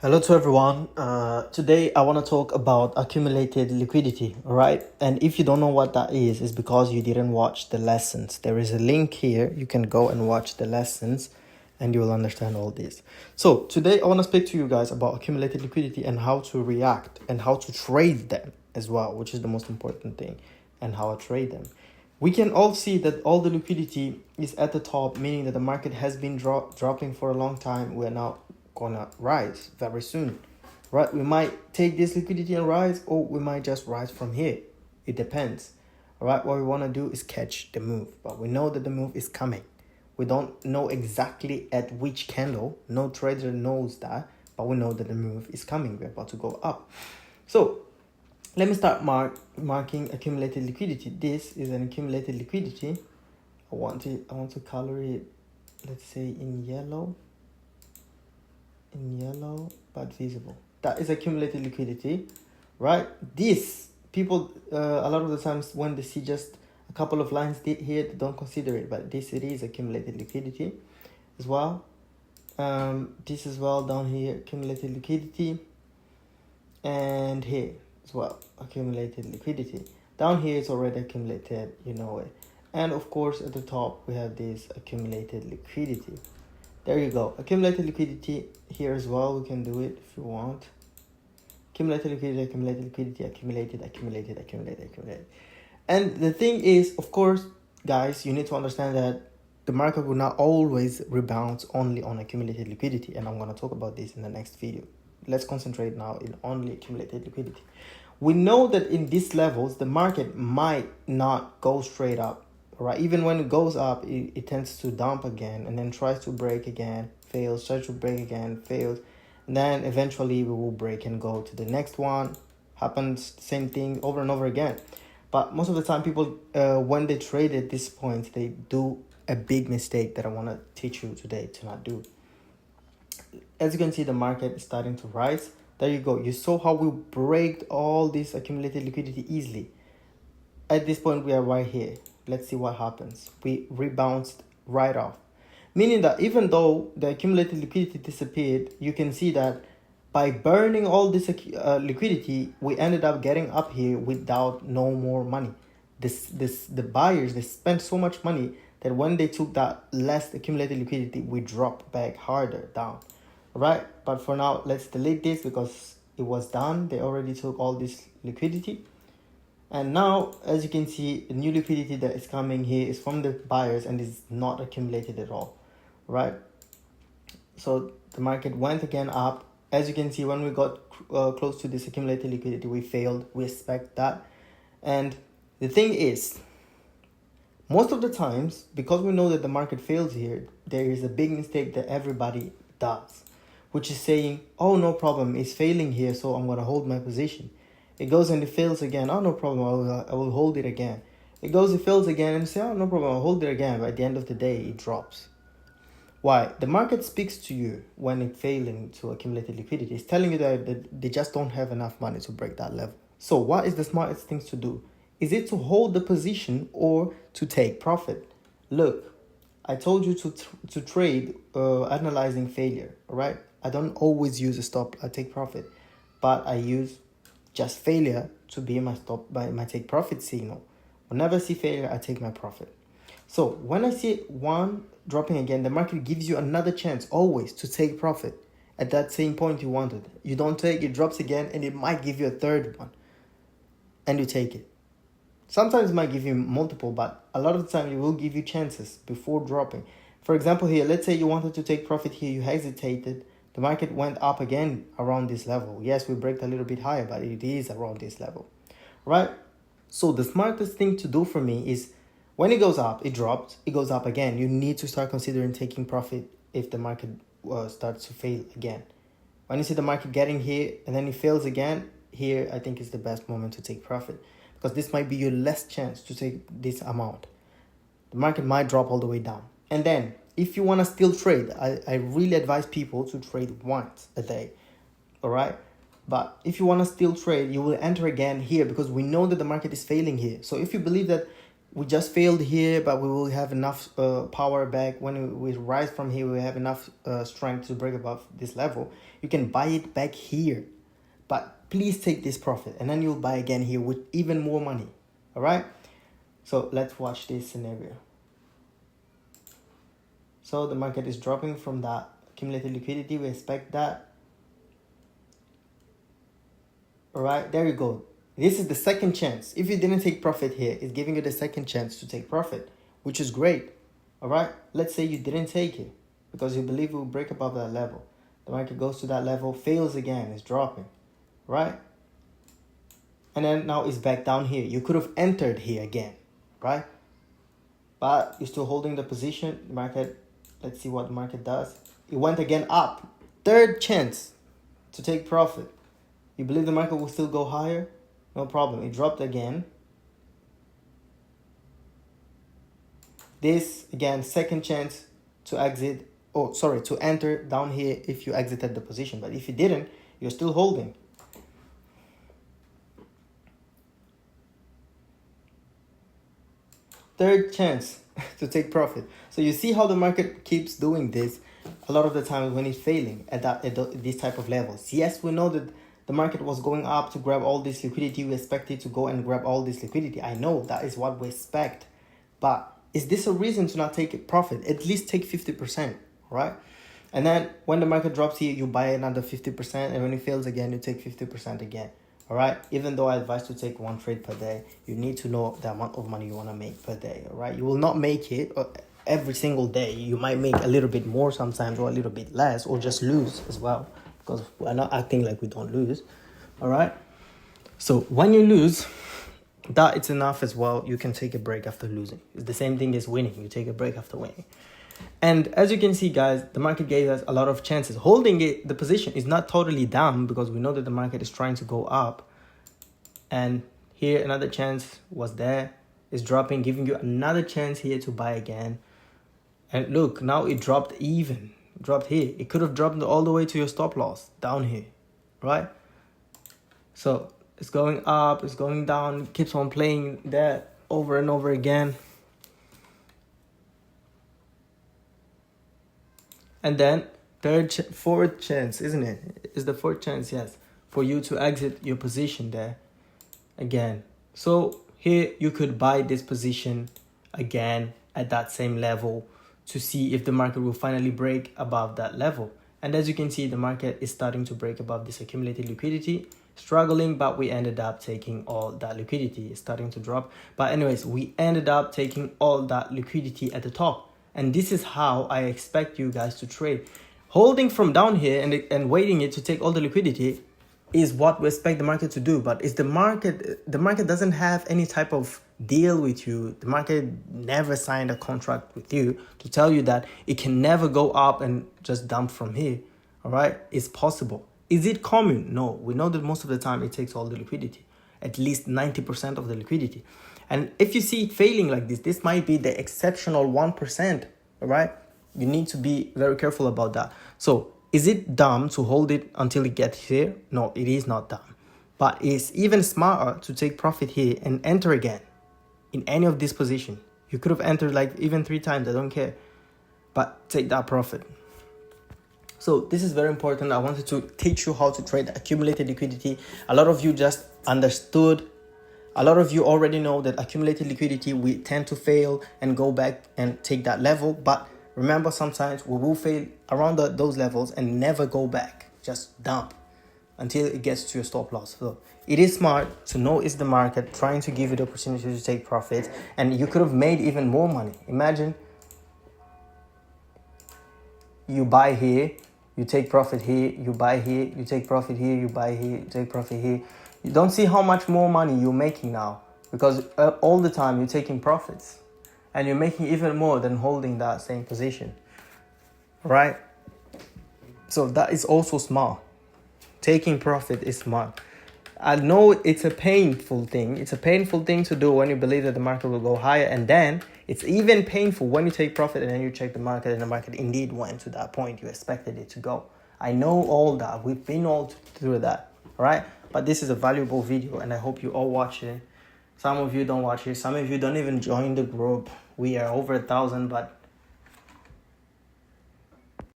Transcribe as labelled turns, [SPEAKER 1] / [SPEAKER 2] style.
[SPEAKER 1] Hello to everyone. Today I want to talk about accumulated liquidity, all right? And if you don't know what that is, it's because you didn't watch the lessons. There is a link here. You can go and watch the lessons and you will understand all this. So today I want to speak to you guys about accumulated liquidity and how to react and how to trade them as well, which is the most important thing, and how I trade them. We can all see that all the liquidity is at the top, meaning that the market has been dropping for a long time. We're now gonna rise very soon, right? We might take this liquidity and rise, or we might just rise from here. It depends. All right, what we want to do is catch the move, but we know that the move is coming. We don't know exactly at which candle. No trader knows that, but we know that the move is coming. We're about to go up. So let me start marking accumulated liquidity. This is an accumulated liquidity. I want to color it, let's say in yellow, but visible. That is accumulated liquidity, right? This people a lot of the times when they see just a couple of lines here, they don't consider it, but this it is accumulated liquidity as well. This as well down here, accumulated liquidity, and here as well, accumulated liquidity. Down here it's already accumulated, you know it. And of course at the top we have this accumulated liquidity. There you go. Accumulated liquidity here as well. We can do it if you want. Accumulated liquidity, accumulated. And the thing is, of course, guys, you need to understand that the market will not always rebound only on accumulated liquidity. And I'm going to talk about this in the next video. Let's concentrate now in only accumulated liquidity. We know that in these levels, the market might not go straight up. Right, even when it goes up, it tends to dump again and then tries to break again, fails, tries to break again, fails. And then eventually we will break and go to the next one. Happens the same thing over and over again. But most of the time people, when they trade at this point, they do a big mistake that I want to teach you today to not do. As you can see, the market is starting to rise. There you go. You saw how we break all this accumulated liquidity easily. At this point, we are right here. Let's see what happens. We rebounced right off. Meaning that even though the accumulated liquidity disappeared, you can see that by burning all this liquidity, we ended up getting up here without no more money. The buyers, they spent so much money that when they took that less accumulated liquidity, we dropped back harder down. All right, but for now, let's delete this because it was done. They already took all this liquidity. And now, as you can see, the new liquidity that is coming here is from the buyers and is not accumulated at all, right? So the market went again up. As you can see, when we got close to this accumulated liquidity, we failed. We expect that. And the thing is, most of the times, because we know that the market fails here, there is a big mistake that everybody does, which is saying, oh, no problem, it's failing here, so I'm going to hold my position. It goes and it fails again. Oh, no problem. I will hold it again. It goes, it fails again, and say, oh, no problem. I'll hold it again. But at the end of the day, it drops. Why? The market speaks to you when it's failing to accumulated liquidity. It's telling you that they just don't have enough money to break that level. So what is the smartest thing to do? Is it to hold the position or to take profit? Look, I told you to trade analyzing failure. All right. I don't always use a stop. I take profit, but I use just failure to be my take profit signal. Whenever I see failure, I take my profit. So when I see one dropping again, the market gives you another chance always to take profit at that same point you wanted. You don't take, it drops again, and it might give you a third one, and you take it. Sometimes it might give you multiple, but a lot of the time it will give you chances before dropping. For example, here, let's say you wanted to take profit here, you hesitated. The market went up again around this level. Yes, we break a little bit higher, but it is around this level, right? So the smartest thing to do for me is when it goes up, it drops, it goes up again. You need to start considering taking profit if the market starts to fail again. When you see the market getting here and then it fails again, here I think is the best moment to take profit because this might be your last chance to take this amount. The market might drop all the way down. And then if you want to still trade, I really advise people to trade once a day, all right? But if you want to still trade, you will enter again here because we know that the market is failing here. So if you believe that we just failed here, but we will have enough power back. When we rise from here, we have enough strength to break above this level. You can buy it back here, but please take this profit, and then you'll buy again here with even more money. All right, so let's watch this scenario. So the market is dropping from that accumulated liquidity. We expect that. All right, there you go. This is the second chance. If you didn't take profit here, it's giving you the second chance to take profit, which is great. All right, let's say you didn't take it because you believe it will break above that level. The market goes to that level, fails again, it's dropping, right? And then now it's back down here. You could have entered here again, right? But you're still holding the position. The market, let's see what the market does. It went again up. Third chance to take profit. You believe the market will still go higher? No problem. It dropped again. This again, second chance to exit. Oh, sorry, to enter down here if you exited the position. But if you didn't, you're still holding. Third chance to take profit. So you see how the market keeps doing this a lot of the time when it's failing at these type of levels. Yes, we know that the market was going up to grab all this liquidity. We expect it to go and grab all this liquidity. I know that is what we expect. But is this a reason to not take a profit? At least take 50%, right? And then when the market drops here, you buy another 50%. And when it fails again, you take 50% again. All right? Even though I advise to take one trade per day, you need to know the amount of money you want to make per day. All right? You will not make it every single day. You might make a little bit more sometimes or a little bit less or just lose as well. Because we're not acting like we don't lose. All right? So when you lose, that it's enough as well. You can take a break after losing. It's the same thing as winning. You take a break after winning. And as you can see, guys, the market gave us a lot of chances. Holding it, the position is not totally down because we know that the market is trying to go up. And here another chance was there. It's dropping, giving you another chance here to buy again. And look, now it dropped even. Dropped here. It could have dropped all the way to your stop loss down here, right? So it's going up, it's going down, it keeps on playing that over and over again. And then fourth chance, isn't it? Is the fourth chance, yes, for you to exit your position there again. So here you could buy this position again at that same level to see if the market will finally break above that level. And as you can see, the market is starting to break above this accumulated liquidity, struggling, but we ended up taking all that liquidity. It's starting to drop. But anyways, we ended up taking all that liquidity at the top. And this is how I expect you guys to trade. Holding from down here and waiting it to take all the liquidity is what we expect the market to do. But it's the market doesn't have any type of deal with you. The market never signed a contract with you to tell you that it can never go up and just dump from here. All right, it's possible. Is it common? No, we know that most of the time it takes all the liquidity, at least 90% of the liquidity. And if you see it failing like this might be the exceptional 1%. All right, you need to be very careful about that. So is it dumb to hold it until it gets here? No, it is not dumb. But it's even smarter to take profit here and enter again in any of this position. You could have entered like even 3 times, I don't care. But take that profit. So this is very important. I wanted to teach you how to trade accumulated liquidity. A lot of you just understood. A lot of you already know that accumulated liquidity, we tend to fail and go back and take that level. But remember, sometimes we will fail around those levels and never go back. Just dump until it gets to your stop loss. So it is smart to know it's the market trying to give you the opportunity to take profits. And you could have made even more money. Imagine you buy here, you take profit here, you buy here, you take profit here, you buy here, you take profit here. You don't see how much more money you're making now because all the time you're taking profits and you're making even more than holding that same position, right? So that is also smart. Taking profit is smart. I know it's a painful thing. It's a painful thing to do when you believe that the market will go higher. And then it's even painful when you take profit and then you check the market and the market indeed went to that point you expected it to go. I know all that. We've been all through that. All right. But this is a valuable video and I hope you all watch it Some of you don't watch it. Some of you don't even join the group. We are over 1,000, but